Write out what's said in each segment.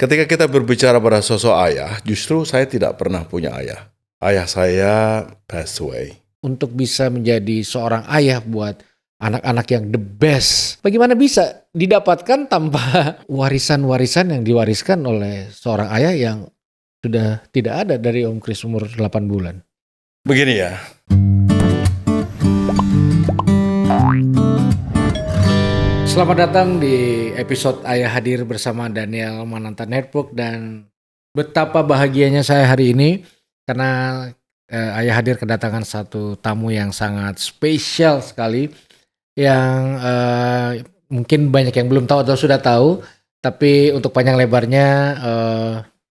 Ketika kita berbicara pada sosok ayah, justru saya tidak pernah punya ayah. Ayah saya passed away. Untuk bisa menjadi seorang ayah buat anak-anak yang the best, bagaimana bisa didapatkan tanpa warisan-warisan yang diwariskan oleh seorang ayah yang sudah tidak ada dari Om Kris umur 8 bulan? Begini ya, Selamat datang di episode Ayah Hadir bersama Daniel Mananta Network, dan betapa bahagianya saya hari ini karena Ayah Hadir kedatangan satu tamu yang sangat spesial sekali yang mungkin banyak yang belum tahu atau sudah tahu, tapi untuk panjang lebarnya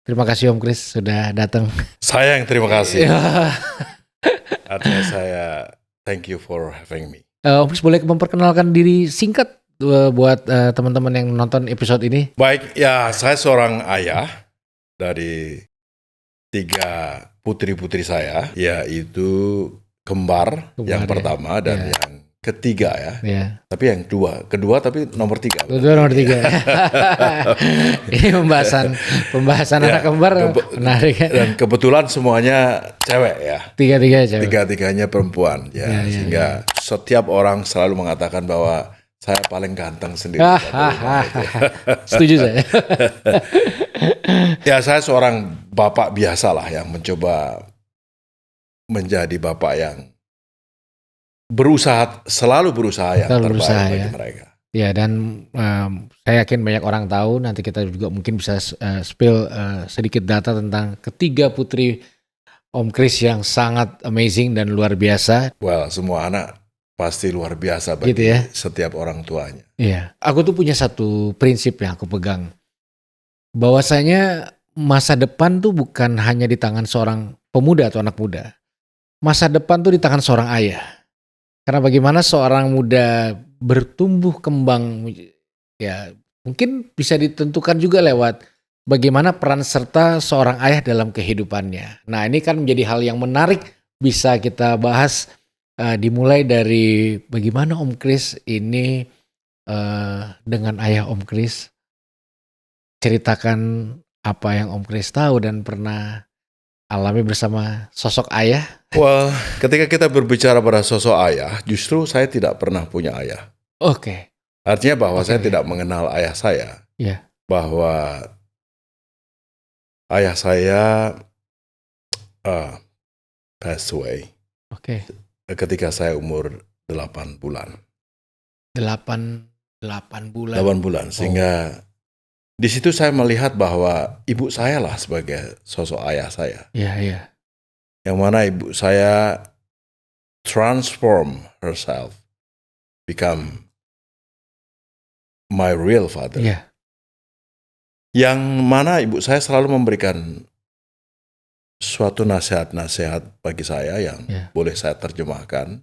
terima kasih Om Kris sudah datang. saya yang terima kasih. Ya. Artinya saya thank you for having me. Om Kris boleh memperkenalkan diri singkat buat teman-teman yang nonton episode ini? Baik, ya saya seorang ayah dari 3 putri-putri saya, yaitu kembar yang ya. pertama dan Ya. yang ketiga ya. Ya. Tapi yang kedua tapi nomor 3. Kedua nomor 3. Ini pembahasan anak kembar menarik. Dan kebetulan semuanya cewek ya. Tiga-tiga cewek. Tiga-tiganya perempuan ya, sehingga setiap orang selalu mengatakan bahwa saya paling ganteng sendiri. Setuju saya. Ya, saya seorang bapak biasa lah yang mencoba menjadi bapak yang selalu berusaha yang terbaik bagi mereka. Ya, dan saya yakin banyak orang tahu, nanti kita juga mungkin bisa spill sedikit data tentang ketiga putri Om Kris yang sangat amazing dan luar biasa. Well, semua anak pasti luar biasa bagi gitu ya? Setiap orang tuanya. Iya, aku tuh punya satu prinsip yang aku pegang. Bahwasanya masa depan tuh bukan hanya di tangan seorang pemuda atau anak muda. Masa depan tuh di tangan seorang ayah. Karena bagaimana seorang muda bertumbuh kembang, ya mungkin bisa ditentukan juga lewat bagaimana peran serta seorang ayah dalam kehidupannya. Nah, ini kan menjadi hal yang menarik bisa kita bahas. Dimulai dari bagaimana Om Kris ini dengan ayah Om Kris, ceritakan apa yang Om Kris tahu dan pernah alami bersama sosok ayah. Well, ketika kita berbicara pada sosok ayah, justru saya tidak pernah punya ayah. Oke. Artinya bahwa saya tidak mengenal ayah saya. Iya. Bahwa ayah saya passed away. Oke. Ketika saya umur 8 bulan. 8 bulan. 8 bulan, sehingga di situ saya melihat bahwa ibu saya lah sebagai sosok ayah saya. Iya. Yang mana ibu saya transform herself, become my real father. Iya. Yang mana ibu saya selalu memberikan suatu nasihat-nasihat bagi saya yang boleh saya terjemahkan.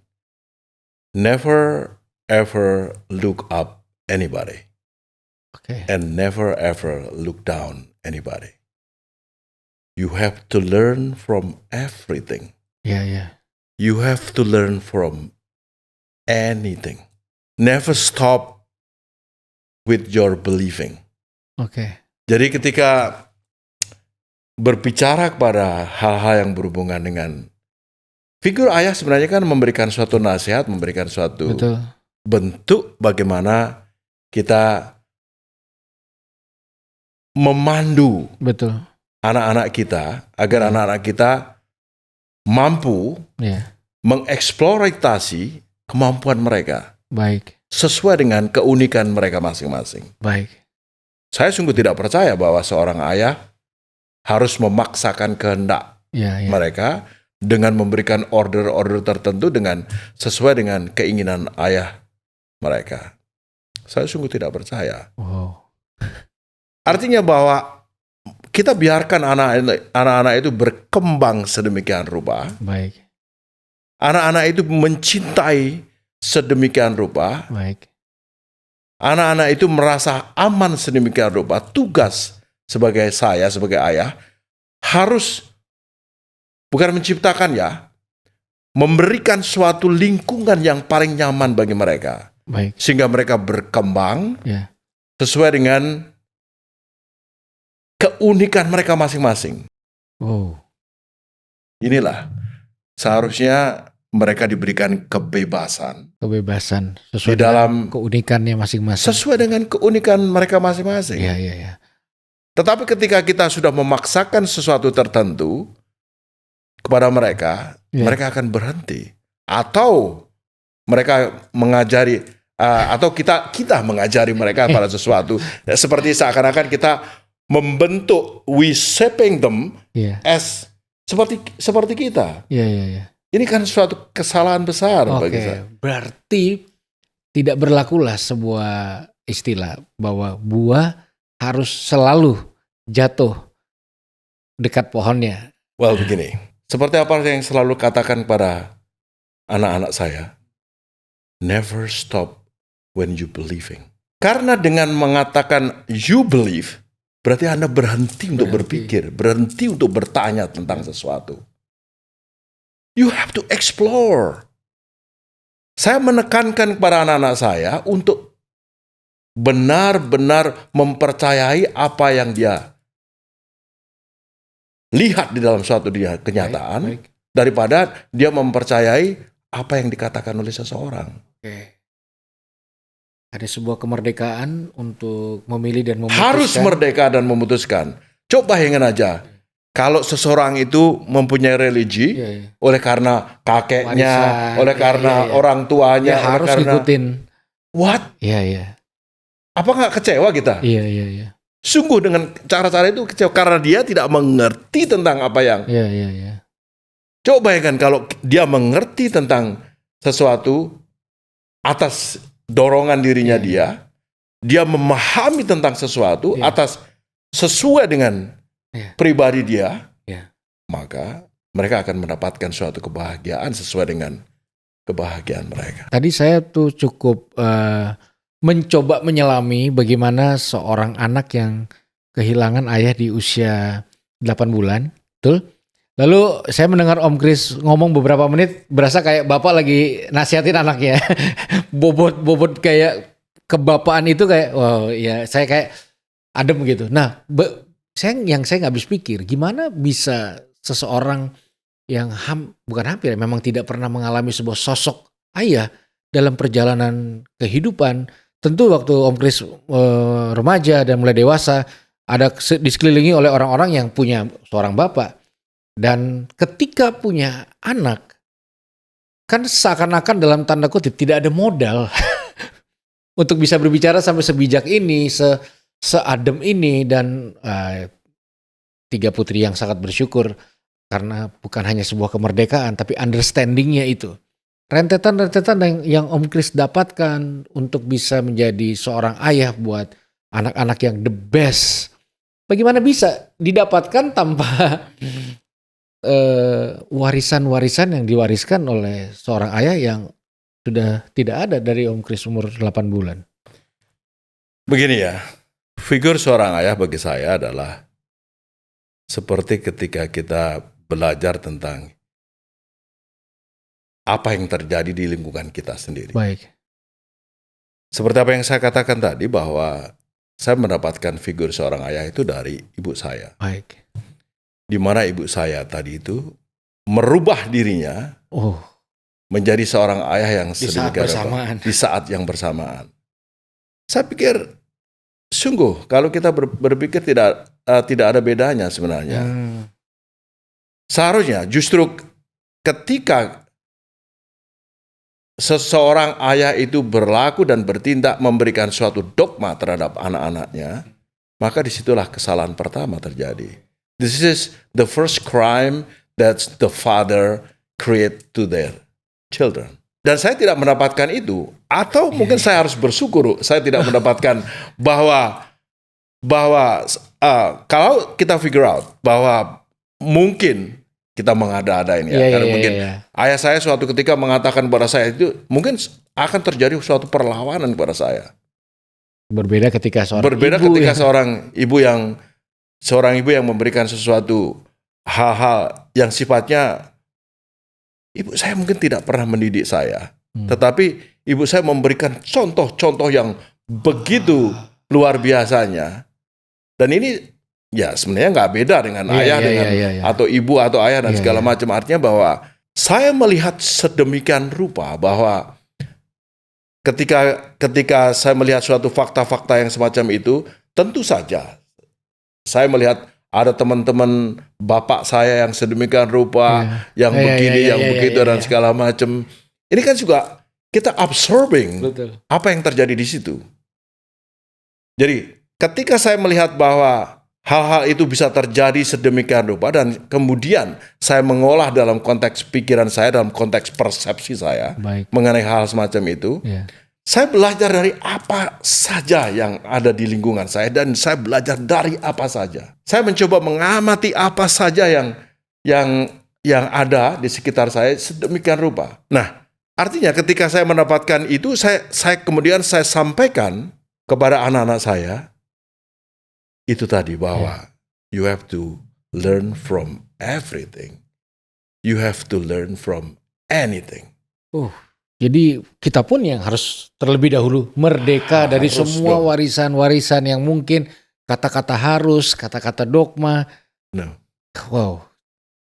Never ever look up anybody. And never ever look down anybody. You have to learn from everything. Iya. You have to learn from anything. Never stop with your believing. Jadi ketika berbicara kepada hal-hal yang berhubungan dengan figur ayah, sebenarnya kan memberikan suatu nasihat, memberikan suatu bentuk bagaimana kita memandu anak-anak kita agar anak-anak kita mampu mengeksploitasi kemampuan mereka. Baik. Sesuai dengan keunikan mereka masing-masing. Baik. Saya sungguh tidak percaya bahwa seorang ayah harus memaksakan kehendak mereka dengan memberikan order-order tertentu sesuai dengan keinginan ayah mereka. Saya sungguh tidak percaya. Artinya bahwa kita biarkan anak-anak itu berkembang sedemikian rupa. Baik. Anak-anak itu mencintai sedemikian rupa. Baik. Anak-anak itu merasa aman sedemikian rupa. Tugas sebagai ayah harus bukan menciptakan memberikan suatu lingkungan yang paling nyaman bagi mereka. Baik. Sehingga mereka berkembang sesuai dengan keunikan mereka masing-masing. Oh. Inilah seharusnya mereka diberikan kebebasan Sesuai di dalam keunikannya masing-masing. Sesuai dengan keunikan mereka masing-masing. Iya. Tetapi ketika kita sudah memaksakan sesuatu tertentu kepada mereka, mereka akan berhenti. Atau mereka mengajari, atau kita mengajari mereka pada sesuatu. Seperti seakan-akan kita membentuk, we shaping them as seperti kita. Iya. Ini kan suatu kesalahan besar bagi saya. Berarti tidak berlakulah sebuah istilah bahwa buah harus selalu jatuh dekat pohonnya. Well, begini. Seperti apa yang selalu katakan pada anak-anak saya, never stop when you believing. Karena dengan mengatakan you believe, berarti Anda berhenti untuk berpikir, berhenti untuk bertanya tentang sesuatu. You have to explore. Saya menekankan kepada anak-anak saya untuk benar-benar mempercayai apa yang dia lihat di dalam suatu kenyataan, daripada dia mempercayai apa yang dikatakan oleh seseorang. Ada sebuah kemerdekaan untuk memilih dan memutuskan. Harus merdeka dan memutuskan. Coba bayangin aja, kalau seseorang itu mempunyai religi, oleh karena kakeknya, oleh karena orang tuanya, harus ngikutin. What? Iya. Apa nggak kecewa kita? Iya. Sungguh dengan cara-cara itu kecewa karena dia tidak mengerti tentang apa yang. Iya. Coba bayangkan kalau dia mengerti tentang sesuatu atas dorongan dirinya dia memahami tentang sesuatu atas sesuai dengan pribadi dia, maka mereka akan mendapatkan suatu kebahagiaan sesuai dengan kebahagiaan mereka. Tadi saya tuh cukup mencoba menyelami bagaimana seorang anak yang kehilangan ayah di usia 8 bulan, betul? Lalu saya mendengar Om Kris ngomong beberapa menit, berasa kayak bapak lagi nasihatin anaknya. bobot kayak kebapaan itu kayak, wow ya saya kayak adem gitu. Nah, saya nggak habis pikir, gimana bisa seseorang yang memang tidak pernah mengalami sebuah sosok ayah dalam perjalanan kehidupan. Tentu waktu Om Kris remaja dan mulai dewasa, ada di sekelilingi oleh orang-orang yang punya seorang bapak. Dan ketika punya anak, kan seakan-akan dalam tanda kutip tidak ada modal untuk bisa berbicara sampai sebijak ini, seadem ini. Dan 3 putri yang sangat bersyukur karena bukan hanya sebuah kemerdekaan, tapi understandingnya itu. Rentetan yang Om Kris dapatkan untuk bisa menjadi seorang ayah buat anak-anak yang the best. Bagaimana bisa didapatkan tanpa warisan-warisan yang diwariskan oleh seorang ayah yang sudah tidak ada dari Om Kris umur 8 bulan? Begini ya, figur seorang ayah bagi saya adalah seperti ketika kita belajar tentang apa yang terjadi di lingkungan kita sendiri. Baik. Seperti apa yang saya katakan tadi, bahwa saya mendapatkan figur seorang ayah itu dari ibu saya. Baik. Di mana ibu saya tadi itu merubah dirinya menjadi seorang ayah yang di saat yang bersamaan. Saya pikir sungguh kalau kita berpikir tidak ada bedanya sebenarnya. Seharusnya justru ketika seseorang ayah itu berlaku dan bertindak memberikan suatu dogma terhadap anak-anaknya, maka disitulah kesalahan pertama terjadi. This is the first crime that the father create to their children. Dan saya tidak mendapatkan itu, atau mungkin saya harus bersyukur saya tidak mendapatkan bahwa kalau kita figure out bahwa mungkin kita mengada-adain karena mungkin ayah saya suatu ketika mengatakan kepada saya itu mungkin akan terjadi suatu perlawanan kepada saya. Berbeda ketika seorang ibu yang memberikan sesuatu hal-hal yang sifatnya ibu saya mungkin tidak pernah mendidik saya, tetapi ibu saya memberikan contoh-contoh yang begitu luar biasanya. Dan ini Ya sebenarnya nggak beda dengan ayah atau ibu atau ayah dan segala macam. Artinya bahwa saya melihat sedemikian rupa bahwa ketika saya melihat suatu fakta-fakta yang semacam itu, tentu saja saya melihat ada teman-teman bapak saya yang sedemikian rupa, yang begini, yang begitu dan segala macam. Ini kan juga kita absorbing apa yang terjadi di situ. Jadi ketika saya melihat bahwa hal-hal itu bisa terjadi sedemikian rupa dan kemudian saya mengolah dalam konteks pikiran saya, dalam konteks persepsi saya mengenai hal semacam itu, saya belajar dari apa saja yang ada di lingkungan saya dan saya belajar dari apa saja. Saya mencoba mengamati apa saja yang ada di sekitar saya sedemikian rupa. Nah, artinya ketika saya mendapatkan itu, kemudian saya sampaikan kepada anak-anak saya, itu tadi bahwa you have to learn from everything. You have to learn from anything. Jadi kita pun yang harus terlebih dahulu merdeka dari semua warisan-warisan yang mungkin kata-kata harus, kata-kata dogma. Wow,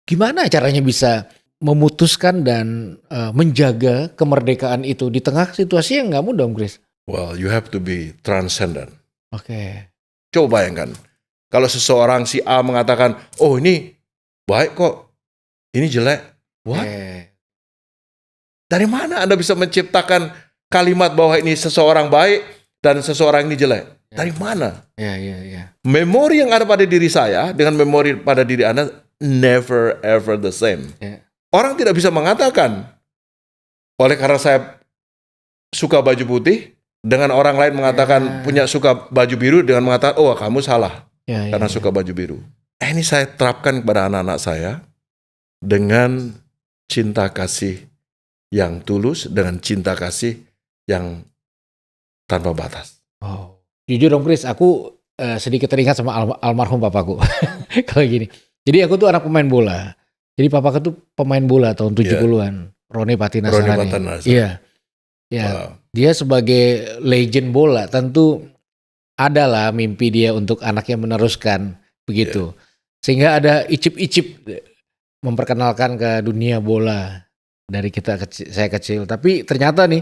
gimana caranya bisa memutuskan dan menjaga kemerdekaan itu di tengah situasi yang nggak mudah, Om Chris? Well, you have to be transcendent. Oke. Coba bayangkan, kalau seseorang si A mengatakan, oh ini baik kok, ini jelek. What? Dari mana Anda bisa menciptakan kalimat bahwa ini seseorang baik dan seseorang ini jelek? Dari mana? Memori yang ada pada diri saya dengan memori pada diri Anda never ever the same. Orang tidak bisa mengatakan, oleh karena saya suka baju putih, dengan orang lain mengatakan punya suka baju biru dengan mengatakan, oh kamu salah karena suka baju biru. Ini saya terapkan kepada anak-anak saya dengan cinta kasih yang tulus, dengan cinta kasih yang tanpa batas. Jujur Om Chris, aku sedikit teringat sama almarhum papaku. Kalau gini, jadi aku tuh anak pemain bola. Jadi papaku tuh pemain bola tahun 70-an. Roni Patinasarani. Iya. Ya, dia sebagai legend bola tentu adalah mimpi dia untuk anaknya meneruskan begitu. Sehingga ada icip-icip memperkenalkan ke dunia bola dari saya kecil. Tapi ternyata nih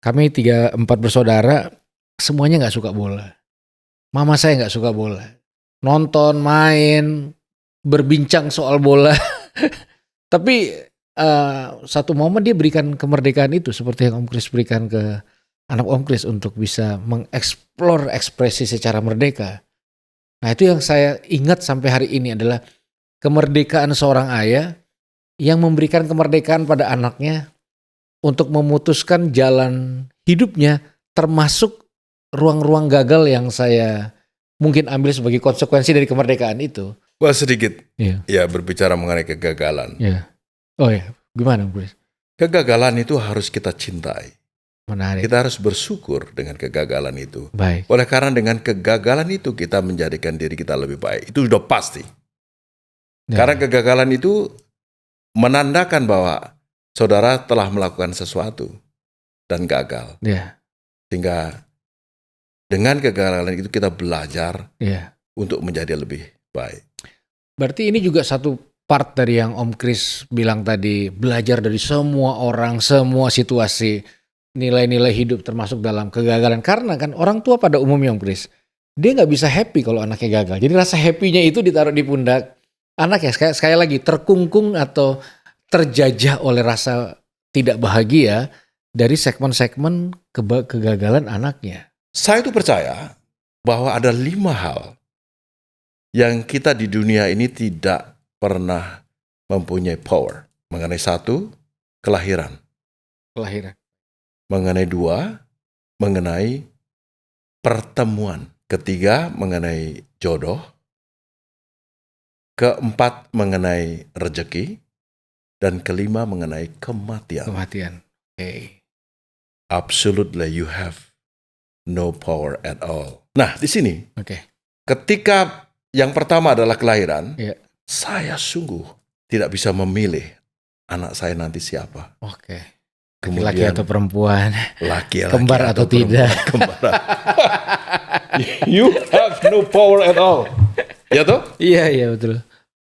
kami 3-4 bersaudara semuanya nggak suka bola. Mama saya nggak suka bola. Nonton, main, berbincang soal bola. Tapi satu momen dia berikan kemerdekaan itu seperti yang Om Chris berikan ke anak Om Chris untuk bisa mengeksplor ekspresi secara merdeka. Nah itu yang saya ingat sampai hari ini adalah kemerdekaan seorang ayah yang memberikan kemerdekaan pada anaknya untuk memutuskan jalan hidupnya, termasuk ruang-ruang gagal yang saya mungkin ambil sebagai konsekuensi dari kemerdekaan itu. Wah sedikit ya berbicara mengenai kegagalan. Gimana Chris? Kegagalan itu harus kita cintai. Menarik. Kita harus bersyukur dengan kegagalan itu. Baik. Oleh karena dengan kegagalan itu kita menjadikan diri kita lebih baik. Itu sudah pasti. Karena kegagalan itu menandakan bahwa saudara telah melakukan sesuatu dan gagal. Sehingga dengan kegagalan itu kita belajar untuk menjadi lebih baik. Berarti ini juga satu part dari yang Om Chris bilang tadi, belajar dari semua orang, semua situasi, nilai-nilai hidup termasuk dalam kegagalan. Karena kan orang tua pada umumnya Om Chris, dia nggak bisa happy kalau anaknya gagal. Jadi rasa happy-nya itu ditaruh di pundak anak ya. Sekali lagi terkungkung atau terjajah oleh rasa tidak bahagia dari segmen-segmen kegagalan anaknya. Saya itu percaya bahwa ada 5 hal yang kita di dunia ini tidak pernah mempunyai power. Mengenai 1, kelahiran. Mengenai 2, mengenai pertemuan. 3, mengenai jodoh. 4, mengenai rezeki. Dan 5, mengenai kematian. Absolutely, you have no power at all. Nah, di sini, ketika yang pertama adalah kelahiran, saya sungguh tidak bisa memilih anak saya nanti siapa. Laki atau perempuan, laki-laki kembar atau tidak. You have no power at all. Ya toh? Iya betul.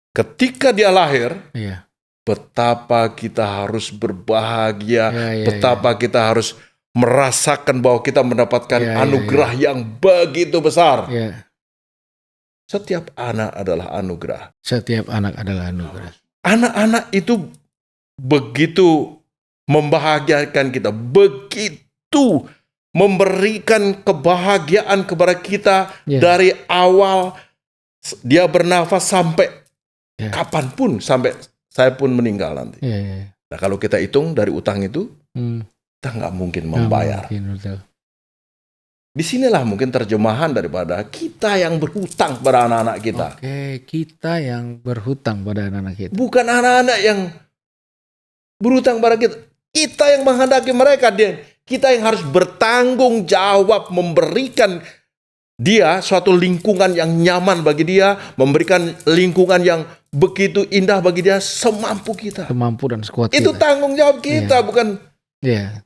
Ketika dia lahir, Iya. betapa kita harus berbahagia, Iya. betapa kita harus merasakan bahwa kita mendapatkan anugerah yang begitu besar. Iya. Setiap anak adalah anugerah. Setiap anak adalah anugerah. Anak-anak itu begitu membahagiakan kita, begitu memberikan kebahagiaan kepada kita dari awal dia bernafas sampai kapanpun, sampai saya pun meninggal nanti. Nah, kalau kita hitung dari utang itu, kita nggak mungkin membayar. Disinilah mungkin terjemahan daripada kita yang berhutang pada anak-anak kita. Oke, kita yang berhutang pada anak-anak kita. Bukan anak-anak yang berhutang pada kita. Kita yang menghendaki mereka. Kita yang harus bertanggung jawab memberikan dia suatu lingkungan yang nyaman bagi dia, memberikan lingkungan yang begitu indah bagi dia semampu kita. Semampu dan sekuat kita. Itu tanggung jawab kita, bukan. Iya,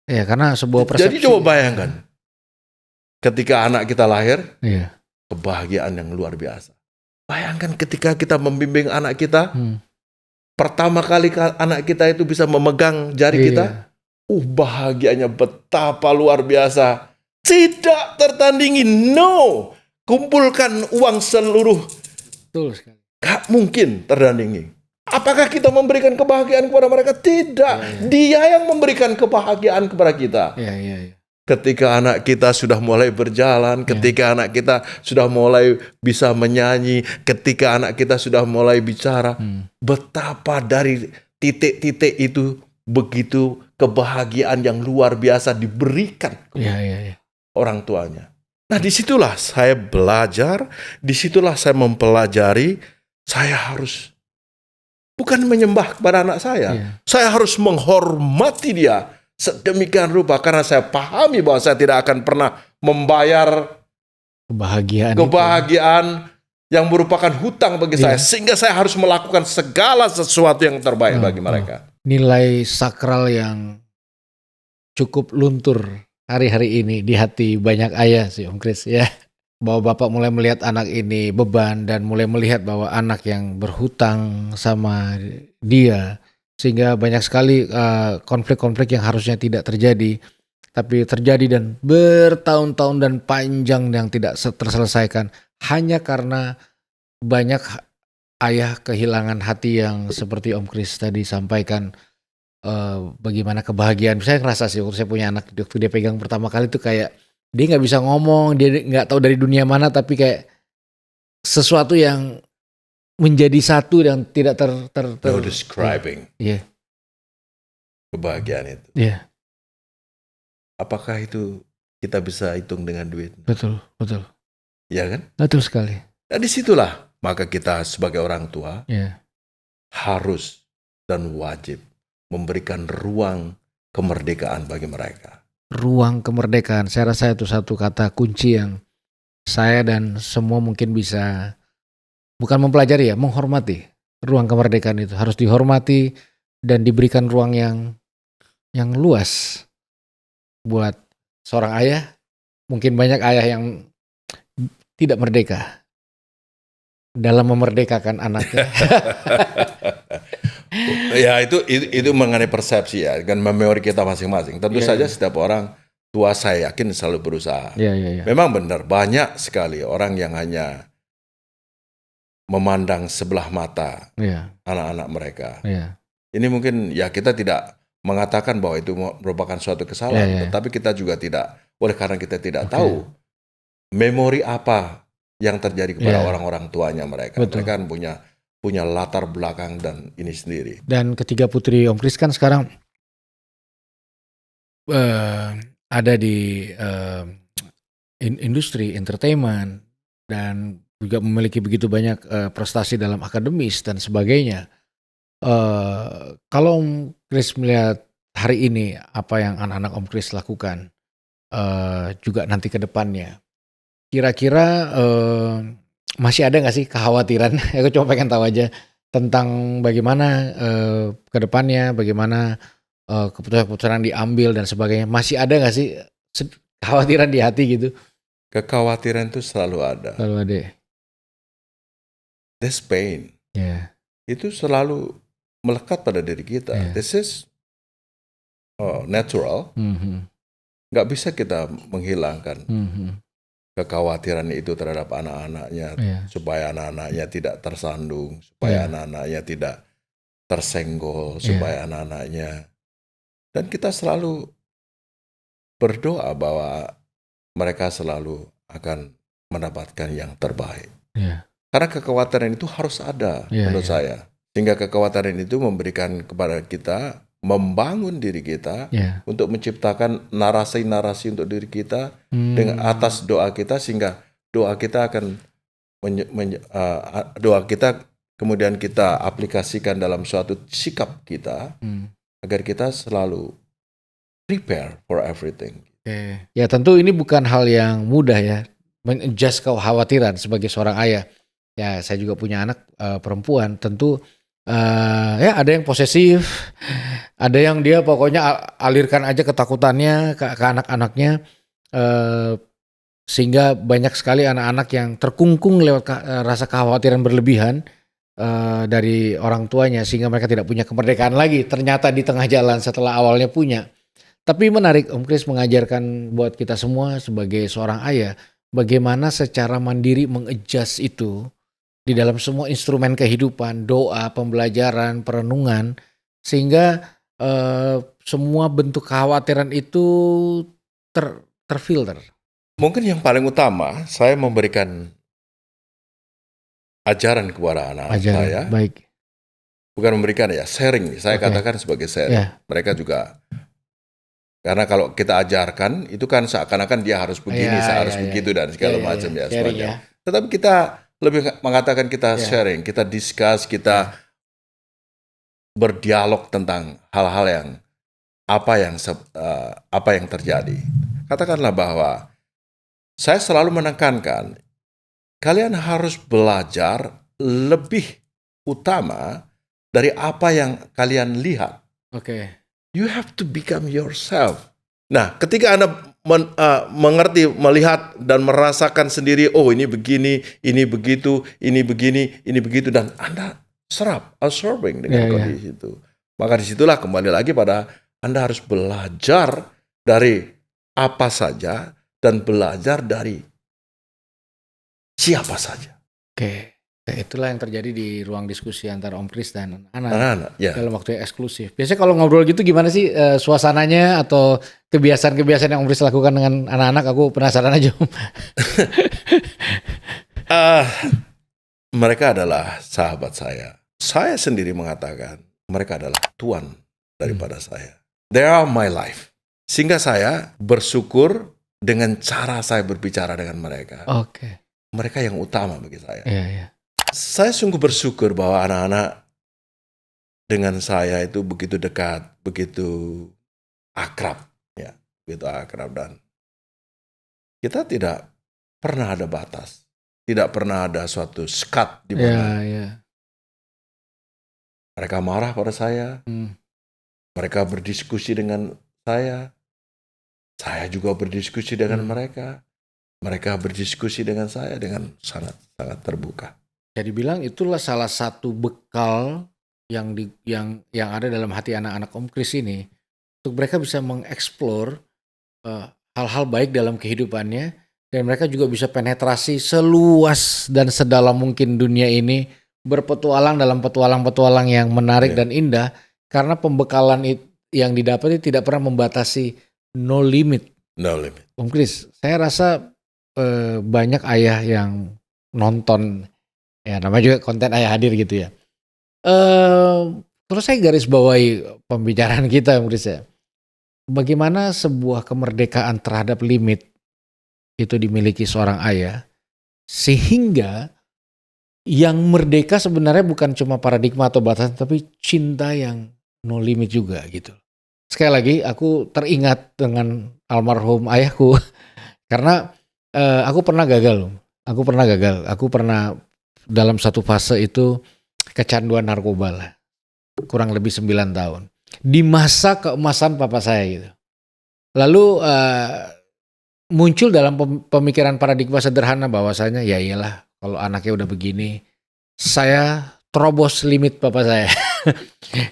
karena sebuah persepsi. Jadi coba bayangkan. Ketika anak kita lahir, kebahagiaan yang luar biasa. Bayangkan ketika kita membimbing anak kita, pertama kali anak kita itu bisa memegang jari kita, bahagianya betapa luar biasa. Tidak tertandingi, no. Kumpulkan uang seluruh. Betul sekali. Gak mungkin tertandingi. Apakah kita memberikan kebahagiaan kepada mereka? Tidak. Dia yang memberikan kebahagiaan kepada kita. Ketika anak kita sudah mulai berjalan, ketika anak kita sudah mulai bisa menyanyi, ketika anak kita sudah mulai bicara, betapa dari titik-titik itu begitu kebahagiaan yang luar biasa diberikan orang tuanya. Nah, disitulah saya belajar, disitulah saya mempelajari, saya harus bukan menyembah kepada anak saya, saya harus menghormati dia. Sedemikian rupa karena saya pahami bahwa saya tidak akan pernah membayar kebahagiaan yang merupakan hutang bagi saya, sehingga saya harus melakukan segala sesuatu yang terbaik bagi mereka. Nilai sakral yang cukup luntur hari-hari ini di hati banyak ayah sih Om Kris ya, bahwa Bapak mulai melihat anak ini beban dan mulai melihat bahwa anak yang berhutang sama dia, sehingga banyak sekali konflik-konflik yang harusnya tidak terjadi, tapi terjadi dan bertahun-tahun dan panjang yang tidak terselesaikan hanya karena banyak ayah kehilangan hati yang seperti Om Kris tadi sampaikan. Bagaimana kebahagiaan saya ngerasa sih waktu saya punya anak, waktu dia pegang pertama kali tuh kayak dia nggak bisa ngomong, dia nggak tahu dari dunia mana, tapi kayak sesuatu yang menjadi satu dan tidak No describing. Kebahagiaan itu. Apakah itu kita bisa hitung dengan duit? Betul. Ya kan? Betul sekali. Nah, disitulah maka kita sebagai orang tua harus dan wajib memberikan ruang kemerdekaan bagi mereka. Ruang kemerdekaan, saya rasa itu satu kata kunci yang saya dan semua mungkin bisa bukan mempelajari menghormati. Ruang kemerdekaan itu harus dihormati dan diberikan ruang yang luas buat seorang ayah. Mungkin banyak ayah yang tidak merdeka dalam memerdekakan anaknya. Ya itu mengenai persepsi ya, dengan memori kita masing-masing. Tentu saja setiap orang tua saya yakin selalu berusaha. Memang benar banyak sekali orang yang hanya memandang sebelah mata anak-anak mereka. Ini mungkin kita tidak mengatakan bahwa itu merupakan suatu kesalahan, tetapi kita juga tidak, oleh karena kita tidak tahu memori apa yang terjadi kepada orang-orang tuanya mereka. Betul. Mereka kan punya latar belakang dan ini sendiri. Dan ketiga putri Om Kris kan sekarang ada di industri entertainment dan juga memiliki begitu banyak prestasi dalam akademis dan sebagainya. Kalau Om Kris melihat hari ini apa yang anak-anak Om Kris lakukan, juga nanti ke depannya, kira-kira masih ada nggak sih kekhawatiran? Aku cuma pengen tahu aja tentang bagaimana ke depannya, bagaimana keputusan-keputusan yang diambil dan sebagainya. Masih ada nggak sih kekhawatiran di hati gitu? Kekhawatiran itu selalu ada. Selalu ada. this pain. Itu selalu melekat pada diri kita. This is natural. Nggak bisa kita menghilangkan kekhawatiran itu terhadap anak-anaknya, supaya anak-anaknya tidak tersandung, supaya anak-anaknya tidak tersenggol, supaya anak-anaknya. Dan kita selalu berdoa bahwa mereka selalu akan mendapatkan yang terbaik. Karena kekhawatiran itu harus ada menurut saya. Sehingga kekhawatiran itu memberikan kepada kita, membangun diri kita untuk menciptakan narasi-narasi untuk diri kita dengan atas doa kita, sehingga doa kita akan doa kita kemudian kita aplikasikan dalam suatu sikap kita agar kita selalu prepare for everything. Ya tentu ini bukan hal yang mudah ya, mengadjust kekhawatiran sebagai seorang ayah. Ya saya juga punya anak perempuan, tentu ya ada yang posesif, ada yang dia pokoknya alirkan aja ketakutannya ke anak-anaknya, sehingga banyak sekali anak-anak yang terkungkung lewat rasa kekhawatiran berlebihan dari orang tuanya, sehingga mereka tidak punya kemerdekaan lagi ternyata di tengah jalan setelah awalnya punya. Tapi menarik Om Kris mengajarkan buat kita semua sebagai seorang ayah bagaimana secara mandiri mengadjust itu di dalam semua instrumen kehidupan, doa, pembelajaran, perenungan, sehingga semua bentuk kekhawatiran itu terfilter. Mungkin yang paling utama saya memberikan ajaran kepada anak saya. Baik. Bukan memberikan sharing. Saya katakan sebagai sharing. Mereka juga, karena kalau kita ajarkan itu kan seakan-akan dia harus begini, saya harus begitu dan segala macam semuanya. Tetapi kita lebih mengatakan kita sharing, kita discuss, kita berdialog tentang hal-hal yang apa yang terjadi. Katakanlah bahwa saya selalu menekankan kalian harus belajar lebih utama dari apa yang kalian lihat. You have to become yourself. Nah, ketika Anda mengerti, melihat dan merasakan sendiri, oh ini begini, ini begitu, ini begini, ini begitu, dan Anda absorbing dengan kondisi itu. Maka disitulah kembali lagi pada Anda harus belajar dari apa saja dan belajar dari siapa saja. Itulah yang terjadi di ruang diskusi antara Om Kris dan anak-anak dalam waktu yang eksklusif. Biasanya kalau ngobrol gitu gimana sih suasananya atau kebiasaan-kebiasaan yang Om Kris lakukan dengan anak-anak? Aku penasaran aja Om. Mereka adalah sahabat saya. Saya sendiri mengatakan mereka adalah tuan daripada saya. They are my life. Sehingga saya bersyukur dengan cara saya berbicara dengan mereka. Mereka yang utama bagi saya. Saya sungguh bersyukur bahwa anak-anak dengan saya itu begitu dekat, begitu akrab, begitu akrab, dan kita tidak pernah ada batas, tidak pernah ada suatu sekat di mana mereka marah pada saya, mereka berdiskusi dengan saya juga berdiskusi dengan mereka berdiskusi dengan saya dengan sangat terbuka. Jadi bilang itulah salah satu bekal yang ada dalam hati anak-anak Om Kris ini, untuk mereka bisa mengeksplor hal-hal baik dalam kehidupannya, dan mereka juga bisa penetrasi seluas dan sedalam mungkin dunia ini, berpetualang dalam petualang-petualang yang menarik dan indah, karena pembekalan yang didapat itu tidak pernah membatasi, no limit. Om Kris, saya rasa banyak ayah yang nonton, namanya juga konten ayah hadir gitu ya. Terus saya garis bawahi pembicaraan kita Om Kris ya. Bagaimana sebuah kemerdekaan terhadap limit itu dimiliki seorang ayah, sehingga yang merdeka sebenarnya bukan cuma paradigma atau batasan, tapi cinta yang no limit juga gitu. Sekali lagi aku teringat dengan almarhum ayahku karena aku pernah gagal. Aku pernah dalam satu fase itu kecanduan narkoba lah. Kurang lebih 9 tahun. Di masa keemasan papa saya gitu. Lalu muncul dalam pemikiran paradigma sederhana bahwasanya ya iyalah kalau anaknya udah begini, saya terobos limit Bapak saya.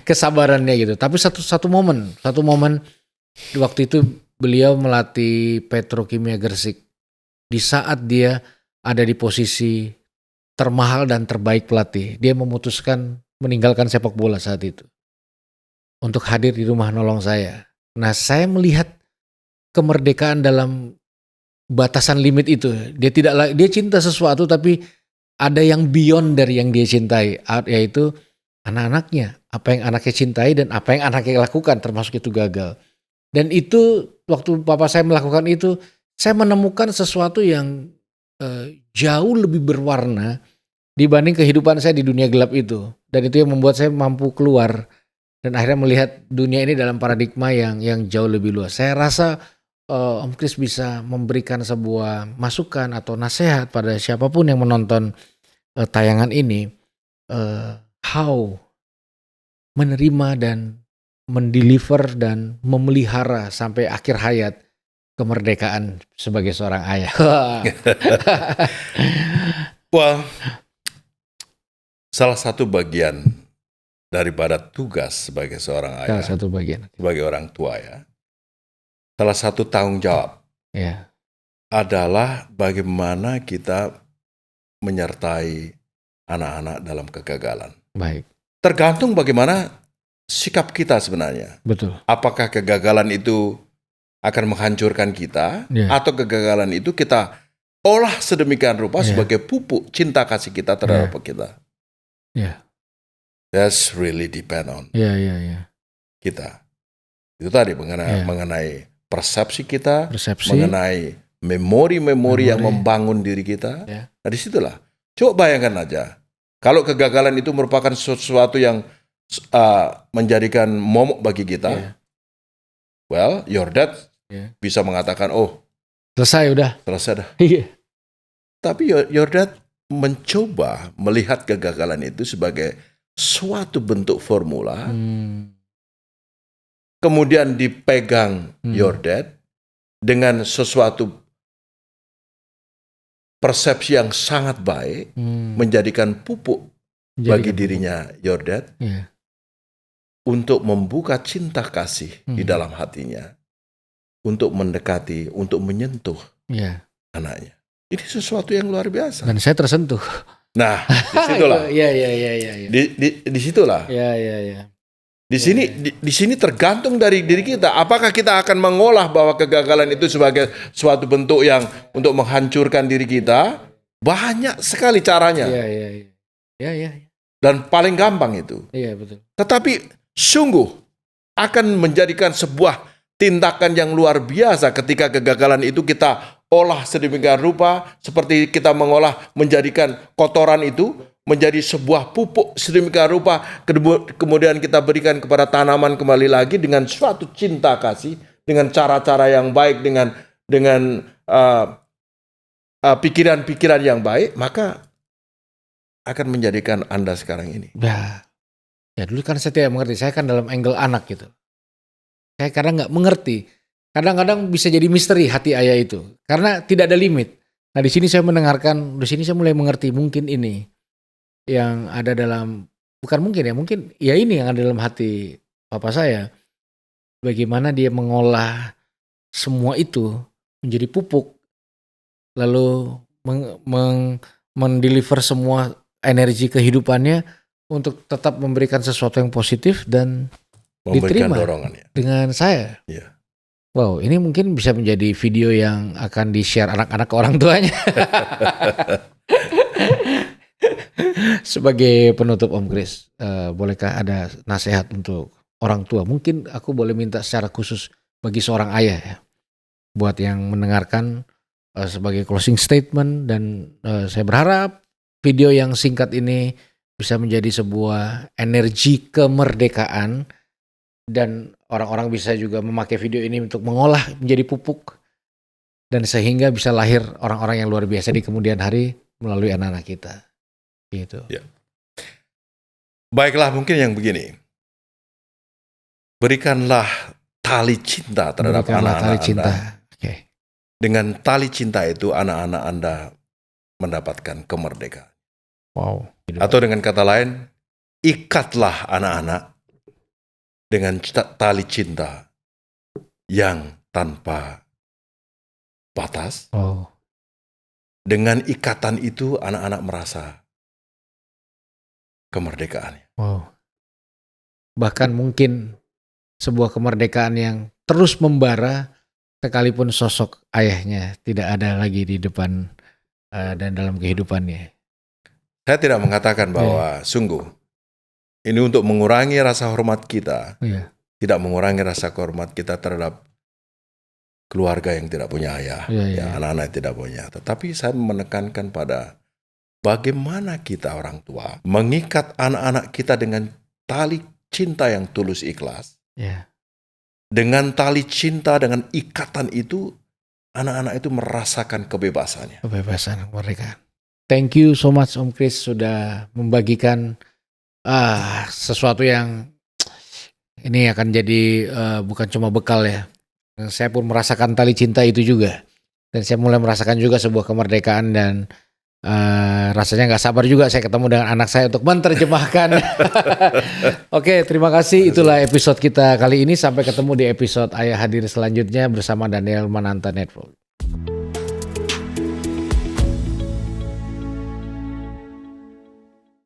Kesabarannya gitu. Tapi satu momen waktu itu beliau melatih Petrokimia Gresik. Di saat dia ada di posisi termahal dan terbaik pelatih, dia memutuskan meninggalkan sepak bola saat itu untuk hadir di rumah nolong saya. Nah, saya melihat kemerdekaan dalam batasan limit itu. Dia cinta sesuatu tapi ada yang beyond dari yang dia cintai, yaitu anak-anaknya, apa yang anaknya cintai dan apa yang anaknya lakukan, termasuk itu gagal. Dan itu waktu papa saya melakukan itu, saya menemukan sesuatu yang jauh lebih berwarna dibanding kehidupan saya di dunia gelap itu. Dan itu yang membuat saya mampu keluar dan akhirnya melihat dunia ini dalam paradigma yang jauh lebih luas. Saya rasa Om Kris bisa memberikan sebuah masukan atau nasihat pada siapapun yang menonton tayangan ini, how menerima dan mendeliver dan memelihara sampai akhir hayat kemerdekaan sebagai seorang ayah. Well, salah satu bagian daripada tugas sebagai seorang ayah, salah satu bagian sebagai orang tua ya, salah satu tanggung jawab adalah bagaimana kita menyertai anak-anak dalam kegagalan. Baik. Tergantung bagaimana sikap kita sebenarnya. Betul. Apakah kegagalan itu akan menghancurkan kita, atau kegagalan itu kita olah sedemikian rupa sebagai pupuk cinta kasih kita terhadap kita. That's really depend on kita. Itu tadi mengenai persepsi kita, mengenai memori-memori yang membangun diri kita. Nah disitulah. Coba bayangkan aja, kalau kegagalan itu merupakan sesuatu yang menjadikan momok bagi kita, well, your dad bisa mengatakan, oh, selesai dah. Tapi your dad mencoba melihat kegagalan itu sebagai suatu bentuk formula, kemudian dipegang your dad dengan sesuatu persepsi yang sangat baik, menjadikan pupuk bagi dirinya your dad, untuk membuka cinta kasih di dalam hatinya, untuk mendekati, untuk menyentuh anaknya. Ini sesuatu yang luar biasa. Dan saya tersentuh. Nah, disitulah. Disitulah. Di sini tergantung dari diri kita. Apakah kita akan mengolah bahwa kegagalan itu sebagai suatu bentuk yang untuk menghancurkan diri kita? Banyak sekali caranya. Dan paling gampang itu. Betul. Tetapi sungguh akan menjadikan sebuah tindakan yang luar biasa ketika kegagalan itu kita olah sedemikian rupa, seperti kita menjadikan kotoran itu menjadi sebuah pupuk sedemikian rupa, kemudian kita berikan kepada tanaman kembali lagi dengan suatu cinta kasih, dengan cara-cara yang baik, dengan pikiran-pikiran yang baik, maka akan menjadikan Anda sekarang ini. Ya dulu kan saya tidak mengerti, saya kan dalam angle anak gitu. Saya kadang nggak mengerti. Kadang-kadang bisa jadi misteri hati ayah itu karena tidak ada limit. Nah di sini saya mulai mengerti mungkin ini yang ada dalam, mungkin ini yang ada dalam hati papa saya. Bagaimana dia mengolah semua itu menjadi pupuk, lalu mendeliver semua energi kehidupannya untuk tetap memberikan sesuatu yang positif dan diterima dengan saya. Wow, ini mungkin bisa menjadi video yang akan di-share anak-anak ke orang tuanya. Sebagai penutup Om Kris, bolehkah ada nasihat untuk orang tua? Mungkin aku boleh minta secara khusus bagi seorang ayah ya, buat yang mendengarkan sebagai closing statement, dan saya berharap video yang singkat ini bisa menjadi sebuah energi kemerdekaan, dan orang-orang bisa juga memakai video ini untuk mengolah menjadi pupuk, dan sehingga bisa lahir orang-orang yang luar biasa di kemudian hari melalui anak-anak kita. Gitu. Ya. Baiklah, mungkin yang begini. Berikanlah tali cinta terhadap anak-anak Anda. Dengan tali cinta itu anak-anak Anda mendapatkan kemerdekaan. Wow. Atau dengan kata lain, ikatlah anak-anak dengan tali cinta yang tanpa batas. Dengan ikatan itu anak-anak merasa kemerdekaannya. Bahkan mungkin sebuah kemerdekaan yang terus membara sekalipun sosok ayahnya tidak ada lagi di depan dan dalam kehidupannya. Saya tidak mengatakan bahwa sungguh ini untuk mengurangi rasa hormat kita, tidak mengurangi rasa hormat kita terhadap keluarga yang tidak punya ayah, anak-anak yang tidak punya. Tetapi saya menekankan pada bagaimana kita orang tua mengikat anak-anak kita dengan tali cinta yang tulus ikhlas. Dengan tali cinta, dengan ikatan itu, anak-anak itu merasakan kebebasannya. Kebebasan, kemerdekaan. Thank you so much Om Chris sudah membagikan sesuatu yang ini akan jadi bukan cuma bekal ya. Saya pun merasakan tali cinta itu juga. Dan saya mulai merasakan juga sebuah kemerdekaan dan rasanya nggak sabar juga saya ketemu dengan anak saya untuk menerjemahkan. Oke, terima kasih. Itulah episode kita kali ini. Sampai ketemu di episode Ayah Hadir selanjutnya bersama Daniel Mananta Network.